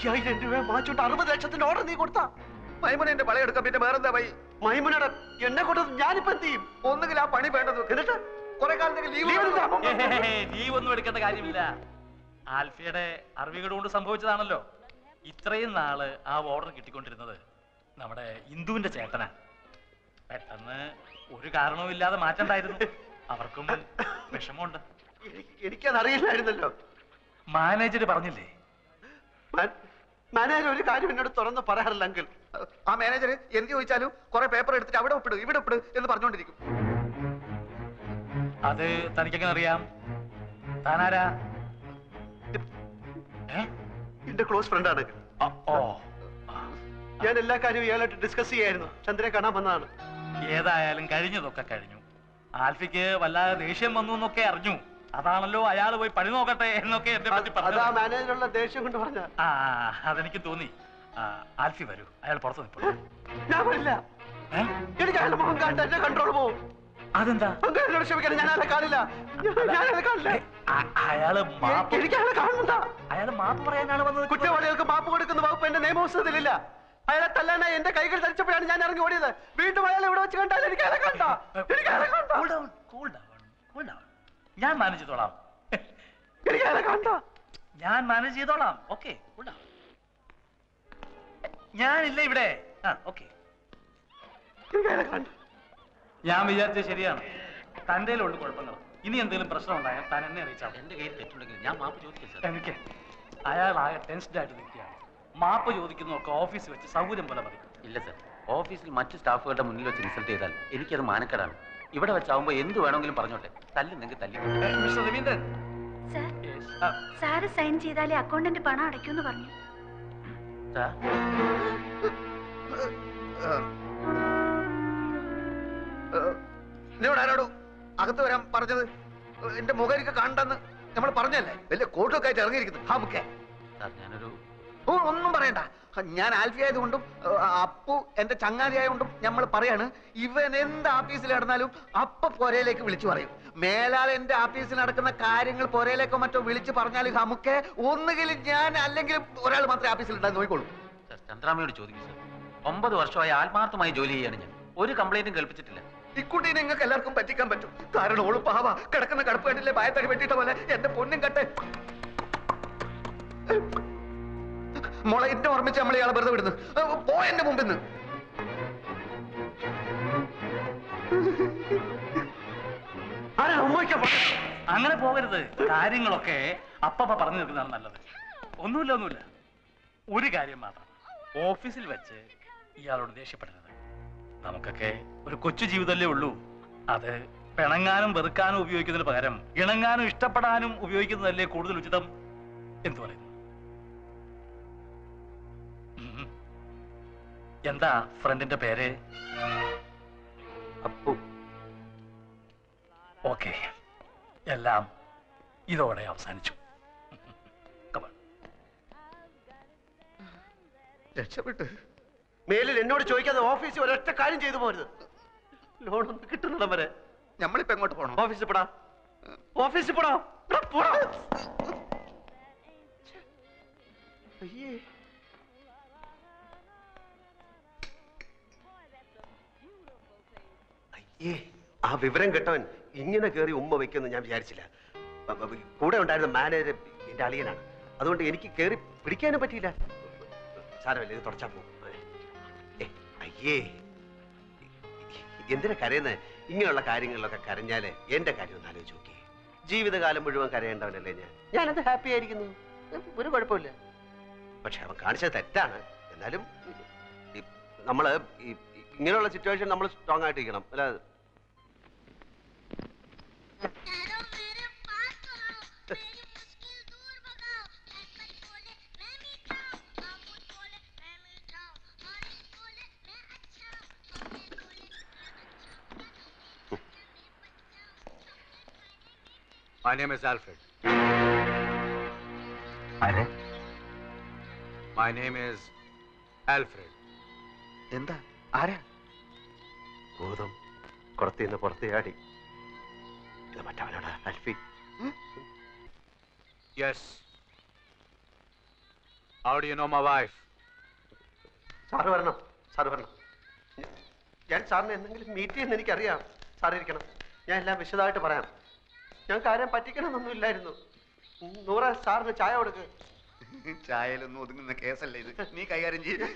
5000 രൂപ വാങ്ങിച്ചോട്ട് 60 ലക്ഷത്തിന്റെ ഓർഡർ നീ കൊടുത്താ? മൈമുന എന്റെ പളയെടുക്കാം, പിന്നെ വേറെന്താ വൈ? മൈമുനയുടെ എന്നെ കൊണ്ട് ഞാനിപ്പോ എന്ത് ചെയ്യും? ഒന്നുകിൽ ആ പണി വേണ്ടത്, എന്നിട്ട് കുറെ കാലത്തേക്ക് ലീവ് ഒന്നും എടുക്കേണ്ട കാര്യമില്ല. ആൽഫിയുടെ അറിവുകൾ കൊണ്ട് സംഭവിച്ചതാണല്ലോ. ഇത്രയും നാള് ആ ഓർഡർ കിട്ടിക്കൊണ്ടിരുന്നത് നമ്മുടെ ഇന്ദുവിന്റെ ചേട്ടനാ. പെട്ടെന്ന് ഒരു കാരണവും ഇല്ലാതെ മാറ്റണ്ടായിരുന്നു. അവർക്കും വിഷമമുണ്ട്. എനിക്കത് അറിയില്ലായിരുന്നല്ലോ. മാനേജർ പറഞ്ഞില്ലേ? മാനേജർ ഒരു കാര്യം എന്നോട് തുറന്ന് പറയാറില്ല അങ്കിൾ. ആ മാനേജർ എന്ത് ചോദിച്ചാലും കുറെ പേപ്പർ എടുത്തിട്ട് അവിടെ ഒപ്പിട് ഇവിടെ ഒപ്പിട് എന്ന് പറഞ്ഞുകൊണ്ടിരിക്കും. അത് തനിക്കെങ്ങനെ അറിയാം? താനാരാ? എന്റെ ക്ലോസ് ഫ്രണ്ടാണ്. ഞാൻ എല്ലാ കാര്യവും ഇയാളായിട്ട് ഡിസ്കസ് ചെയ്യായിരുന്നു. ചന്ദ്രയെ കാണാൻ വന്നതാണ്. ഏതായാലും കഴിഞ്ഞതൊക്കെ കഴിഞ്ഞു. ആൽഫിക്ക് വല്ലാതെ ദേഷ്യം വന്നു എന്നൊക്കെ അറിഞ്ഞു. അതാണല്ലോ അയാൾ പോയി പണി നോക്കട്ടെ എന്നൊക്കെ എന്നെ പറ്റി പറഞ്ഞു. മാനേജറുള്ള ദേഷ്യം കൊണ്ട് പറഞ്ഞ. അതെനിക്ക് തോന്നി. ആൽഫി വരൂ, അയാൾ പുറത്ത് നിൽപ്പുള്ളൂ. ഞാൻ വരില്ല. എനിക്ക് അയാളുടെ മുഖം കണ്ട എന്റെ കൺട്രോൾ പോവും. അതെന്താ? ക്ഷമിക്കണം, ഞാൻ അയാളെ കാണില്ല. അയാള് മാപ്പ് പറയാനാണ് വന്നത്. കുറ്റവാളികൾക്ക് മാപ്പ് കൊടുക്കുന്ന വകുപ്പ് എന്റെ നിയമപുസ്തകത്തിലില്ല. അയാളെ തല്ലാനായി എന്റെ കൈകൾ ധരിച്ചപ്പോഴാണ് ഞാൻ ഇറങ്ങി ഓടിയത്. വീണ്ടും അയാളെ ഇവിടെ വെച്ച് കണ്ടാൽ എനിക്ക് അയാളെ കണ്ട. ഞാൻ മാനേജ് ചെയ്തോളാം. എനിക്ക് അയാളെ കണ്ട. ഞാൻ മാനേജ് ചെയ്തോളാം. ഓക്കെ, ഞാനില്ല ഇവിടെ. ഓക്കെ, ഞാൻ വിചാരിച്ചത് ശരിയാണ്. തന്റെ ഉള്ളു കുഴപ്പങ്ങൾ. ഇനി എന്തെങ്കിലും പ്രശ്നം ഉണ്ടായാൽ താൻ എന്നെ അറിയിച്ചാൽ. എന്റെ കയ്യിൽ തെറ്റുണ്ടെങ്കിൽ ഞാൻ മാപ്പ് ചോദിക്കാം. എനിക്ക് അയാൾ ആകെ ടെൻസ്ഡ് ആയിട്ട് നിൽക്കുകയാണ്. മാപ്പ് ചോദിക്കുന്നതൊക്കെ ഓഫീസിൽ വെച്ച് സൗകര്യം പോലെ മതി. ഇല്ല സർ, ഓഫീസിൽ മറ്റു സ്റ്റാഫുകളുടെ മുന്നിൽ വെച്ച് ഇൻസൾട്ട് ചെയ്താൽ എനിക്കത് മാനക്കേടാണ്. ഇവിടെ വെച്ചാവുമ്പോ എന്ത് വേണമെങ്കിലും പറഞ്ഞോട്ടെ, തല്ലുന്നെങ്കിൽ തല്ലി. മിസ്റ്റർ രവീന്ദ്രൻ, സാറ് സൈൻ ചെയ്താലേ അക്കൗണ്ടന്റ് പണം അടയ്ക്കൂന്ന് പറഞ്ഞു. എന്നോട് ആരോടോ അകത്ത് വരാൻ പറഞ്ഞത്? എന്റെ മുഖം എനിക്ക് കണ്ടെന്ന് നമ്മൾ പറഞ്ഞല്ലേ? വലിയ കോട്ടൊക്കെ ആയിട്ട് ഇറങ്ങിയിരിക്കുന്നു. ഞാനൊരു ഒന്നും പറയണ്ട. ഞാൻ ആൽഫി ആയതുകൊണ്ടും അപ്പു എന്റെ ചങ്ങാതി ആയതുകൊണ്ടും നമ്മൾ പറയാണ്, ഇവൻ എന്ത് ആഫീസിൽ നടന്നാലും അപ്പ പൊരയിലേക്ക് വിളിച്ചു പറയും. മേലാൽ എന്റെ ആഫീസിൽ നടക്കുന്ന കാര്യങ്ങൾ പൊരയിലേക്കോ മറ്റോ വിളിച്ചു പറഞ്ഞാൽ നമുക്ക് ഒന്നുകിൽ ഞാൻ അല്ലെങ്കിൽ ഒരാൾ മാത്രമേ ആഫീസിൽ ഉണ്ടായി നോക്കിക്കോളൂ. ചന്ദ്രാമയോട് ചോദിക്കും സർ. 9 വർഷമായി ആത്മാർത്ഥമായി ജോലി ചെയ്യാണ് ഞാൻ. ഒരു കംപ്ലൈന്റും കേൾപ്പിച്ചിട്ടില്ല. ഇക്കുട്ടി നിങ്ങൾക്ക് എല്ലാവർക്കും പറ്റിക്കാൻ പറ്റും. കാരണം ഓള് പാവ കിടക്കുന്ന കടപ്പ് കണ്ടില്ലേ, ഭയത്തടി വെട്ടിയിട്ട പോലെ. എന്റെ പൊന്നും കട്ടെ മോളെ, എന്നെ ഓർമ്മിച്ച് നമ്മൾ ഇയാളെ വെറുതെ വിടുന്നു. പോ എന്റെ മുമ്പിൽ നിന്ന്. അങ്ങനെ പോകരുത്. കാര്യങ്ങളൊക്കെ അപ്പ പറഞ്ഞു നിൽക്കുന്നതാണ് നല്ലത്. ഒന്നുമില്ല. ഒരു കാര്യം മാത്രം, ഓഫീസിൽ വെച്ച് ഇയാളോട് ദേഷ്യപ്പെടരുത്. നമുക്കൊക്കെ ഒരു കൊച്ചു ജീവിതമല്ലേ ഉള്ളൂ. അത് പിണങ്ങാനും വെറുക്കാനും ഉപയോഗിക്കുന്നതിന് പകരം ഇണങ്ങാനും ഇഷ്ടപ്പെടാനും ഉപയോഗിക്കുന്നതല്ലേ കൂടുതൽ ഉചിതം. എന്തു പറയുന്നു? എന്താ ഫ്രണ്ടിന്റെ പേര്? അപ്പു. ഓക്കെ, എല്ലാം ഇതോടെ അവസാനിച്ചു. രക്ഷപ്പെട്ട് മേലിൽ എന്നോട് ചോദിക്കാതെ ഓഫീസിൽ ഒരൊറ്റ കാര്യം ചെയ്തു പോരുത്. ലോണൊന്നും കിട്ടുന്നിടം വരെ. നമ്മളിപ്പോ എങ്ങോട്ട് പോകണം? ഓഫീസിൽ പോടാ. ഓഫീസിൽ പോടാ. പോടാ. അയ്യേ, അയ്യേ, ആ വിവരം കേട്ടവൻ ഇങ്ങനെ കയറി ഉമ്മ വെക്കുമെന്ന് ഞാൻ വിചാരിച്ചില്ല. കൂടെ ഉണ്ടായിരുന്ന മാനേജർ എന്റെ അളിയനാണ്. അതുകൊണ്ട് എനിക്ക് കയറി പിടിക്കാനും പറ്റിയില്ല. സാരമല്ല, ഇത് തുടച്ചാ പോകും. അയ്യേ, എന്തിനാ കരയുന്നത്? ഇങ്ങനെയുള്ള കാര്യങ്ങളിലൊക്കെ കരഞ്ഞാല് എന്റെ കാര്യം ഒന്ന് ആലോചിച്ച് നോക്കി. ജീവിതകാലം മുഴുവൻ കരയേണ്ടവനല്ലേ ഞാനത് ഹാപ്പി ആയിരിക്കുന്നു. ഒരു കുഴപ്പമില്ല. പക്ഷെ അവൻ കാണിച്ചത് തെറ്റാണ്. എന്നാലും നമ്മള് ഇങ്ങനെയുള്ള സിറ്റുവേഷൻ നമ്മൾ സ്ട്രോങ് ആയിട്ടിരിക്കണം. അല്ല, My name is Alfred. My name is Alfred. എന്താ? ആരാ? ഭൂതം കുളത്തിൽ പുറത്ത് ചാടി. ഇത് മറ്റവനാണ് Alfie. Yes. How do you know my wife? Sir വരണം, സാറ് വരണം. ഞാൻ സാറിനെ എന്തെങ്കിലും മീറ്റ് ചെയ്യുന്ന എനിക്കറിയാം. സാർ ഇരിക്കണം, ഞാൻ എല്ലാം വിശദമായിട്ട് പറയാം. ഞാൻ കാര്യം പറ്റിക്കണമെന്നൊന്നും ഇല്ലായിരുന്നു. നൂറ, സാറിന് ചായ കൊടുക്ക്. ചായയിലൊന്നും ഒതുങ്ങുന്ന കേസല്ലേ ഇത്, നീ കൈകാര്യം ചെയ്യും.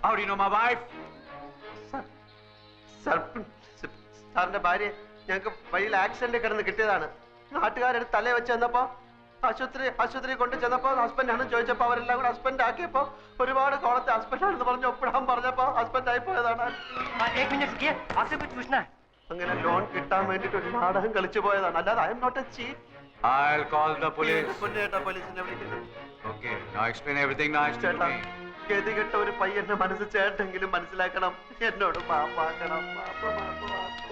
How do you know my wife? സാറിന്റെ ഭാര്യ ഞങ്ങൾക്ക് വഴിയിൽ ആക്സിഡന്റ് കിടന്ന് കിട്ടിയതാണ്. നാട്ടുകാരെടുത്ത് തലേ വെച്ച് ചെന്നപ്പോ ആശുപത്രി കൊണ്ട് ചെന്നപ്പോ ഹസ്ബൻഡാണെന്ന് ചോദിച്ചപ്പോ അവരെല്ലാം കൂടെ ഹസ്ബൻഡ് ആക്കിയപ്പോ ഒരുപാട് കോളത്തെ ഹസ്ബൻഡാണെന്ന് പറഞ്ഞ് ഒപ്പിടാൻ പറഞ്ഞപ്പോ ഹസ്ബൻഡ് ആയി പോയതാണ്. അങ്ങനെ ലോൺ കിട്ടാൻ വേണ്ടിട്ട് ഒരു നാടകം കളിച്ചു പോയതാണ്. അല്ലാതെ I am not a chief. I'll call the police. പോലീസിനെ വിളിക്കുന്നത്. Okay, now explain everything nice to ചേട്ടാ, me. ഗതികെട്ട ഒരു പയ്യന്റെ മനസ്സ് ചേട്ടെങ്കിലും മനസ്സിലാക്കണം. എന്നോട് മാപ്പാക്കണം.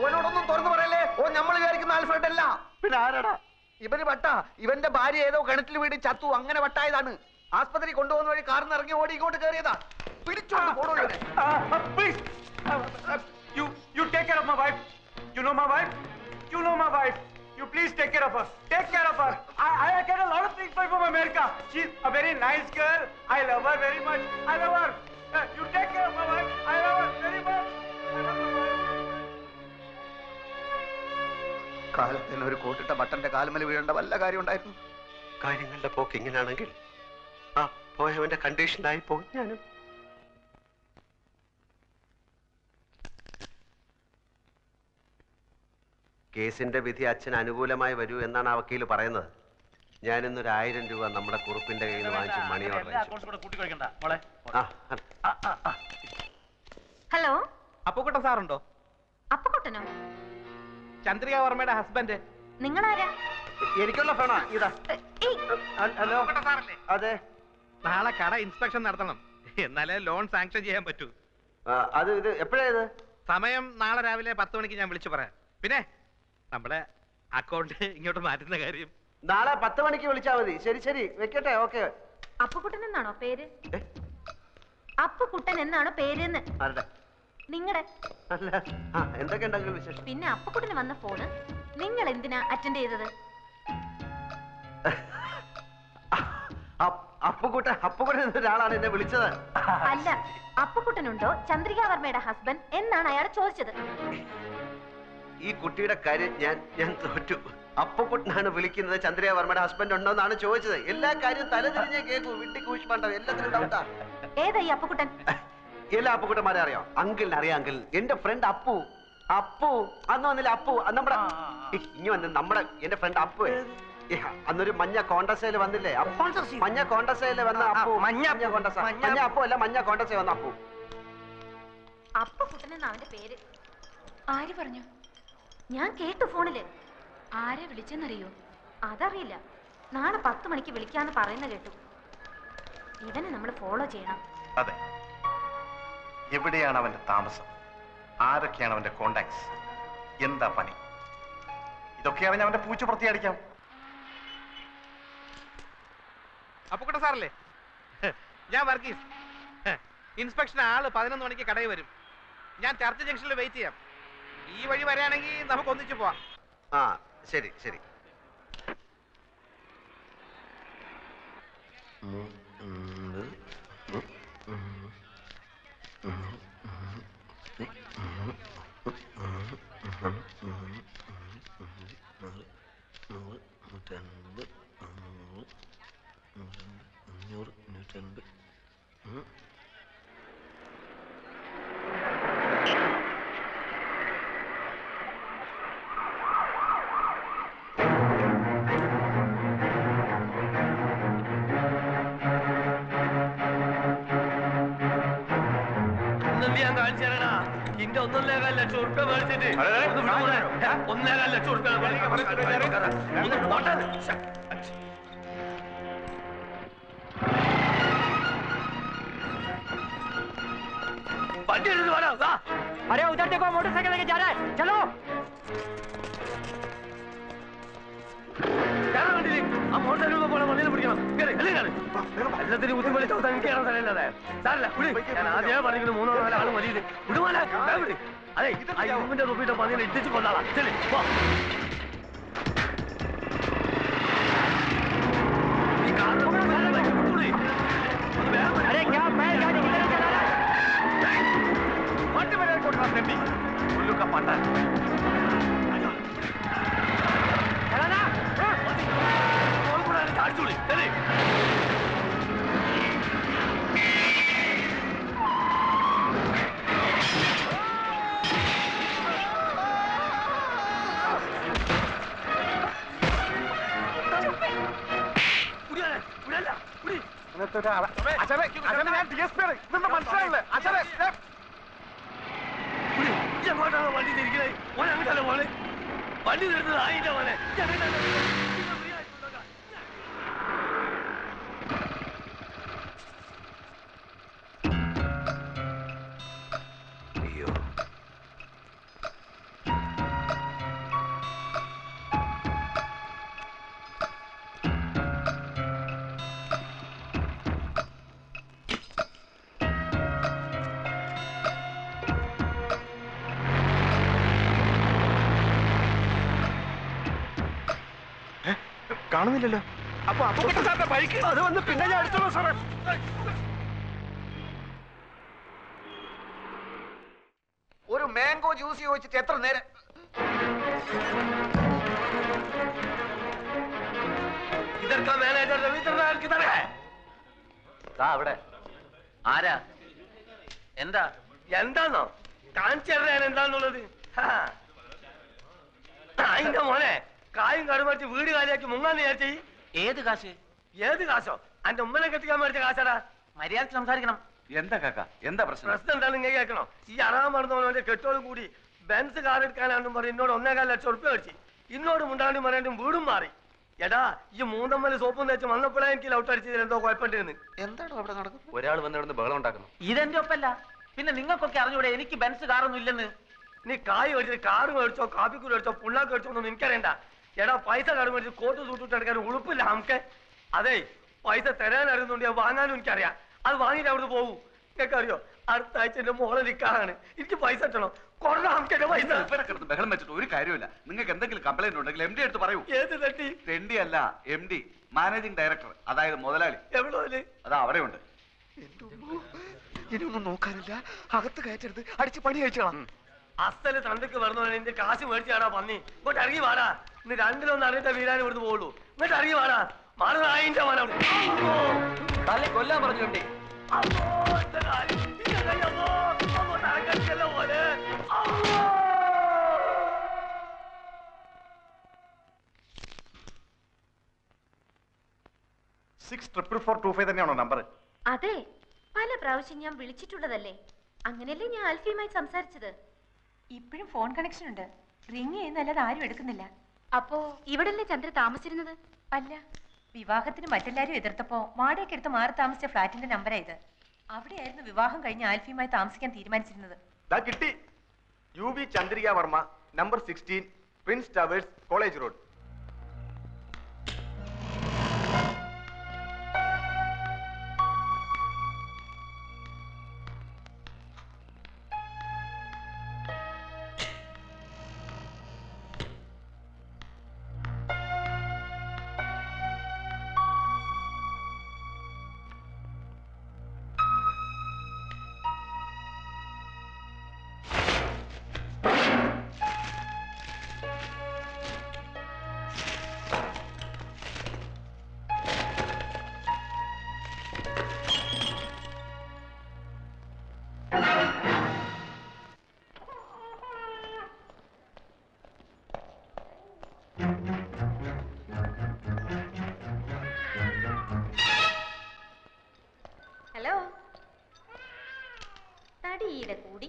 ഓനോടൊന്നും തുറന്നു പറയല്ലേ. ഓ നമ്മൾ വിചാരിക്കുന്ന ആൽഫ്രഡ് അല്ല. പിന്നെ ആരാടാ? ഇവന് വട്ട. ഇവന്റെ ഭാര്യ ഏതോ കിണറ്റിൽ വീട് ചത്തു, അങ്ങനെ വട്ടായതാണ്. ആസ്പത്രി കൊണ്ടുപോകുന്ന വഴി കാറിന് ഇറങ്ങി ഓടി ഇങ്ങോട്ട് കയറിയതാ. പിടിച്ചോണ്ട് പോണോ ഇവനെ. Please, you take care of my wife. You know my wife. You know my wife. You please take care of her. Take care of her. I get a lot of things from America. She's a very nice girl. I love her very much. I love her. You take care of my wife. I love her very much. I love my wife. കാലത്തിന് ഒരു കോട്ടിട്ട ബട്ടന്റെ കാലുമല വീഴേണ്ട വല്ല കാര്യം ഉണ്ടായിരുന്നു. കാര്യങ്ങളുടെ പോക്ക് ഇങ്ങനെയാണെങ്കിൽ ആ പോയവന്റെ കണ്ടീഷനായി പോകും ഞാനും. കേസിന്റെ വിധി അച്ഛൻ അനുകൂലമായി വരൂ എന്നാണ് ആ വക്കീല് പറയുന്നത്. ഞാനിന്നൊരു 1000 രൂപ നമ്മുടെ കുറുപ്പിന്റെ കയ്യിൽ നിന്ന് വാങ്ങിച്ച് മണി ഓർഡർ ഹലോ, അപ്പുക്കുട്ടൻ സാറുണ്ടോ? അപ്പുക്കുട്ടനോ? ചന്ദ്രിക വർമ്മയുടെ ഹസ്ബൻഡ്. നിങ്ങളാരാ? എനിക്കുള്ള ഫോണാ ഇതാ. ഹലോ, അതെ. നാളെ കട ഇൻസ്പെക്ഷൻ നടത്തണം, എന്നാലേ ലോൺ സാങ്ഷൻ ചെയ്യാൻ പറ്റൂ. അത് ഇത് എപ്പോഴാ ഇത്? സമയം നാളെ രാവിലെ 10 മണിക്ക് ഞാൻ വിളിച്ചു പറയാം. പിന്നെ നമ്മുടെ അക്കൗണ്ട് ഇങ്ങോട്ട് മാറ്റുന്ന കാര്യം നാളെ 10 മണിക്ക് വിളിച്ചാൽ മതി. ശരി ശരി, വെക്കട്ടെ. ഓക്കെ. അപ്പുക്കുട്ടൻ എന്നാണോ പേര്? അപ്പുക്കുട്ടൻ എന്നാണോ പേരെന്ന്? ആരുടെ? നിങ്ങളുടെ. അല്ല, എന്തൊക്കെ ഉണ്ടെങ്കിലും വിശേഷം. പിന്നെ അപ്പുക്കുട്ടന് വന്ന ഫോണ് നിങ്ങൾ എന്തിനാ അറ്റൻഡ് ചെയ്തത്? അപ്പുക്കുട്ടൻ ഒരാളാണ് എന്നെ വിളിച്ചത്. അല്ല, അപ്പുക്കുട്ടനുണ്ടോ ചന്ദ്രിക വർമ്മയുടെ ഹസ്ബൻഡ് എന്നാണ് അയാൾ ചോദിച്ചത്. ഈ കുട്ടിയുടെ കാര്യം ഞാൻ തോറ്റു. അപ്പുക്കുട്ടനാണ് വിളിക്കുന്നത്. ചന്ദ്രിക വർമ്മയുടെ ഹസ്ബൻഡ് ഉണ്ടോ എന്നാണ് ചോദിച്ചത്. എല്ലാ കാര്യവും തലതിരിഞ്ഞേ കേൾക്കൂ. വിട്ടി കൂഷ്പണ്ടോ എല്ലാത്തിനും ഡൗട്ടാ. ഏതാ ഈ അപ്പുക്കുട്ടൻ? എല്ലാ അപ്പുക്കുട്ടന്മാരെ അറിയാം. അങ്കിളിനെ അറിയാം. അങ്കിൾ എന്റെ ഫ്രണ്ട് അപ്പു. അന്ന് വന്നില്ല അപ്പു, നമ്മുടെ ഇനി വന്ന് നമ്മുടെ എന്റെ ഫ്രണ്ട് അപ്പു. അന്നൊരു മഞ്ഞ കോണ്ടസയില് വന്നില്ലേ? മഞ്ഞ കോണ്ടസയില് വന്ന അപ്പു. മഞ്ഞ അപ്പു അല്ല, മഞ്ഞ കോണ്ടസയിൽ വന്ന അപ്പു. അപ്പുക്കുട്ടൻ എന്നാ അവന്റെ പേര്. ആര് പറഞ്ഞു? ഞാൻ കേട്ടു ഫോണില്. ആരെ വിളിച്ചെന്നറിയോ? അതറിയില്ല. നാളെ 10 മണിക്ക് വിളിക്കാന്ന് പറയുന്ന കേട്ടു. ഇവനെ നമ്മൾ ഫോളോ ചെയ്യണം. അതെ. എവിടെയാണ് അവന്റെ താമസം? ആരൊക്കെയാണ് അവന്റെ കോണ്ടാക്ട്സ്? എന്താ പണി? ഇതൊക്കെ അറിഞ്ഞ അവന്റെ പൂച്ച പുറത്തിയടിക്കാം. അപ്പുക്കുട്ടൻ സാറല്ലേ? ഞാൻ വർഗീസ്. ഇൻസ്പെക്ഷൻ ആള് 11 മണിക്ക് കടയിൽ വരും. ഞാൻ ചർച്ച് ജംഗ്ഷനിൽ വെയിറ്റ് ചെയ്യാം. ഈ വഴി വരാണെങ്കിൽ നമുക്ക് ഒന്നിച്ചു പോവാം. ശരി ശരി. നിന്റെ 1.25 ലക്ഷം ഉറുപ്പ്യ മേടിച്ചിട്ട് 1.25 ലക്ഷം ഉറുപ്പ്യ वंडी वाला अरे उधर देखो मोटरसाइकिल लेके जा रहा है चलो മോട്ടോർ പോലെ മണ്ണിൽ പിടിക്കണം എല്ലാത്തിനും ബുദ്ധിമുട്ടി ചോദിച്ചാൽ എനിക്ക് കാണാൻ സ്ഥലമില്ലാതെ സാറില്ല ഞാൻ ആദ്യമേ പറഞ്ഞിട്ട് 3-4 ആള് മതി വിടുമാല അതെ ആ ഇരുമ്പിന്റെ തൊപ്പിട്ട് പതിനെ ഇടിച്ചു കൊണ്ടാളാ ചെല്ലി പോലത്തെ ഒരാളെ ഞാൻ DSP ആണ്. ഇതൊന്നും മനസ്സിലാവില്ലേ അച്ഛനെ? എങ്ങോട്ടാണ് വണ്ടി തിരിക്കണേ? ഓൻ അങ്ങോട്ടല്ലേ പോണേ? വണ്ടി നിർത്തുന്നത് ആയിന്റെ പോലെ. അയ്യോ, കാണുന്നില്ലല്ലോ. അപ്പൊ സാറിന്റെ ബൈക്ക് അത് വന്ന് പിന്നെ ഞാൻ എടുത്തോളൂ സാറേ. ഒരു മാംഗോ ജ്യൂസ് ചോദിച്ചിട്ട് എത്ര നേരം? ഇതൊക്കെ മാനേജർ രവീന്ദ്രനാഥ് കിതറേ. അവിടെ ആരാ? എന്താ? എന്താന്നോ കാണിച്ചു തരാൻ എന്താന്നുള്ളത്? അതിന്റെ മോനെ കായും കടുമറിച്ച് വീട് കാലിയാക്കി മുങ്ങാന്ന് വിചാരിച്ചേ. ഏത് കാശ്? ഏത് കാശോ? അന്റെ ഉമ്മനെ കെട്ടിക്കാൻ മേടിച്ച കാശാടാ. മര്യാദക്ക് സംസാരിക്കണം. എന്താ കാക്ക? എന്താ പ്രശ്നം? പ്രശ്നം എന്താണെന്ന് ഇങ്ങനെ കേൾക്കണോ? ഈ അറാൻ മറന്നവന്റെ കെട്ടോടും കൂടി ബെൻസ് കാർ എടുക്കാനാണെന്നും പറഞ്ഞ് എന്നോട് 1.25 ലക്ഷം ഉറുപ്പ്യ മേടിച്ചു. ഇന്നോട് മുണ്ടാണ്ടും പറയാണ്ടും വീടും മാറി. എടാ ഈ മൂന്നമ്മല് സോപ്പും തേച്ച് വന്നപ്പോഴേ എനിക്ക് ലൗട്ട് അടിച്ചതിൽ എന്തോ കുഴപ്പമുണ്ടെന്ന്. എന്താണ് അവിടെ നടക്കുന്നത്? ഒരാൾ വന്ന് ഇവിടുന്ന് ബഹളം ഉണ്ടാക്കുന്നു. ഇതെന്റെ ഒപ്പല്ല. പിന്നെ നിങ്ങൾക്കൊക്കെ അറിഞ്ഞൂടെ എനിക്ക് ബെൻസ് കാറൊന്നും ഇല്ലെന്ന്? നീ കായ് മേടിച്ചിട്ട് കാറ് മേടിച്ചോ കാപ്പിക്കൂര് മേടിച്ചോ പുണ്ണാക്ക് മേടിച്ചോ ഒന്നും എനിക്കറിയണ്ട. എടാ പൈസ കട മേടിച്ച് കോട്ട് സൂട്ടിട്ട് എടുക്കാൻ ഉളുപ്പില്ല നമുക്ക്. അതെ പൈസ തരാൻ അറിയുന്നുണ്ട്, വാങ്ങാനും എനിക്കറിയാം. അത് വാങ്ങിയിട്ട് അവിടുന്ന് പോകും. നിങ്ങൾക്ക് അറിയോ അടുത്ത ആഴ്ച എന്റെ മോളെ നിൽക്കാറാണ്. എനിക്ക് പൈസ കിട്ടണം. കൊറേ നമുക്ക് എന്റെ പൈസ. ബഹളം വെച്ചിട്ട് ഒരു കാര്യമില്ല. നിങ്ങൾക്ക് എന്തെങ്കിലും കംപ്ലൈന്റ് ഉണ്ടെങ്കിൽ MD എടുത്ത് പറയൂ. ഏത് തട്ടി? MD അല്ല, MD, മാനേജിംഗ് ഡയറക്ടർ, അതായത് മുതലാളി. എവിടെ? അതാ അവിടെ ഉണ്ട്. ഇനിയൊന്നും നോക്കാനില്ല, അകത്ത് കയറ്റരുത്, അടിച്ച് പണി കഴിച്ചോളാം. അസല് തന്തക്ക് പറഞ്ഞു എന്റെ കാശ് മേടിച്ചാടാ പന്നി. ഇങ്ങോട്ട് ഇറങ്ങി വാടാ. ഇന്ന് രണ്ടിലൊന്നും അറിഞ്ഞിട്ട് വീരാൻ ഇവിടുന്ന് പോകുള്ളൂ. ഇങ്ങോട്ട് ഇറങ്ങി വാടാ. മാറുന്നായിന്റെ മോനെ തള്ളി കൊല്ലാൻ പറഞ്ഞുണ്ടേ. തന്നെയാണോ നമ്പർ? അതെ, പല പ്രാവശ്യം ഞാൻ വിളിച്ചിട്ടുള്ളതല്ലേ. അങ്ങനെയല്ലേ ഞാൻ ആൽഫിയുമായി സംസാരിച്ചത്. ഇപ്പോഴും ഫോൺ കണക്ഷൻ ഉണ്ട്. റിങ് ചെയ്യുന്നല്ലാതെ ആരും എടുക്കുന്നില്ല. അപ്പോ ഇവിടല്ലേ ചന്ദ്ര താമസിച്ചിരുന്നത്? അല്ല, വിവാഹത്തിന് മറ്റെല്ലാരും എതിർത്തപ്പോ വാടകയ്ക്ക് എടുത്ത് മാറി താമസിച്ച ഫ്ലാറ്റിന്റെ നമ്പറാ ഇത്. അവിടെയായിരുന്നു വിവാഹം കഴിഞ്ഞ് ആൽഫിയുമായി താമസിക്കാൻ തീരുമാനിച്ചിരുന്നത്. കിട്ടി. UB Chandrika Varma, number 16, Prince towers, college road. Hello. തടിയുടെ കൂടി,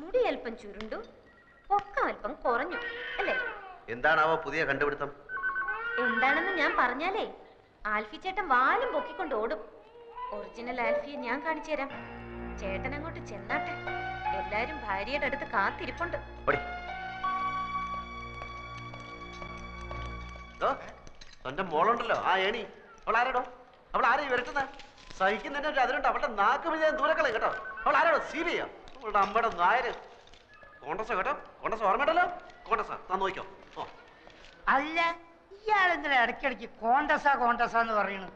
മുടി അല്പം ചുരുണ്ടു, പൊക്കം അല്പം കുറഞ്ഞു അല്ലേ? എന്താണാവോ പുതിയ കണ്ടുപിടുത്തം? എന്താണെന്ന് ഞാൻ പറഞ്ഞാലേ ആൽഫി ചേട്ടൻ വാലും പൊക്കിക്കൊണ്ട് ഓടും. ഒറിജിനൽ ആൽഫിയെ ഞാൻ കാണിച്ചു തരാം. ചേട്ടൻ അങ്ങോട്ട് ചെന്നാട്ടെ. എല്ലാരും ഭാര്യയുടെ അടുത്ത് കാത്തിരിപ്പുണ്ട്. തന്റെ മോളുണ്ടല്ലോ ആ ഏണി, അവൾ ആരാടോ? അവൾ ആരാ വരട്ടുന്ന? സഹിക്കുന്നതിന്റെ ഒരു അതിലുണ്ട്. അവളുടെ നാക്ക് വിജയം ദൂരക്കളെ കേട്ടോ. അവൾ ആരാടോ? സീരിയ അവളുടെ അമ്മയുടെ നായര്. കോൺഗ്രസ് കേട്ടോ, കോൺഗ്രസ് ഓർമ്മയുണ്ടല്ലോ. കോൺഗ്രസ് താൻ നോക്കിക്കോ. ഓ അല്ല, ഇയാളെന്തിനാ ഇടയ്ക്കിടയ്ക്ക് കോണ്ടസ എന്ന് പറയുന്നു?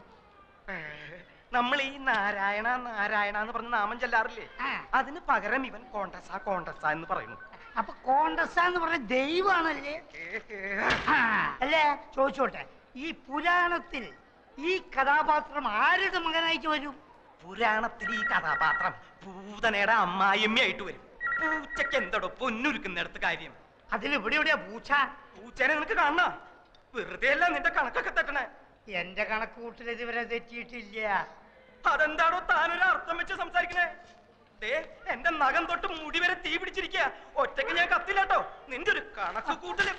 നമ്മൾ ഈ നാരായണ നാരായണ എന്ന് പറഞ്ഞ നാമം ചെല്ലാറില്ലേ, അതിന് പകരം ഇവൻ കോണ്ടസ എന്ന് പറയുന്നു. അപ്പൊ കോണ്ടസ എന്ന് പറഞ്ഞ ദൈവമാണല്ലേ? അല്ലേ, ചോദിച്ചോട്ടെ, ഈ പുരാണത്തിൽ ഈ കഥാപാത്രം ആരുടെ മകനായിട്ട് വരും? പുരാണത്തിൽ ഈ കഥാപാത്രം പൂതനയുടെ അമ്മായിയമ്മയായിട്ട് വരും. പൂച്ചക്ക് എന്തോടോ പൊന്നുരുക്കുന്നിടത്ത് കാര്യം. അതിലിവിടെ എവിടെയാ പൂച്ച? പൂച്ചനെ നിനക്ക് കാണണ? വെറുതെ അല്ല നിന്റെ കണക്കൊക്കെ തെറ്റണേ. എന്റെ കണക്ക് കൂട്ടൽ ഇതുവരെ തെറ്റിയിട്ടില്ല. അതെന്താണോ താനൊരു അർത്ഥം വെച്ച് സംസാരിക്കണേ? എന്റെ നഖം തൊട്ട് മുടി വരെ തീ പിടിച്ചിരിക്കുക. ഒറ്റയ്ക്ക് ഞാൻ കത്തില്ല കേട്ടോ. നിന്റെ ഒരു കണക്ക് കൂട്ടല്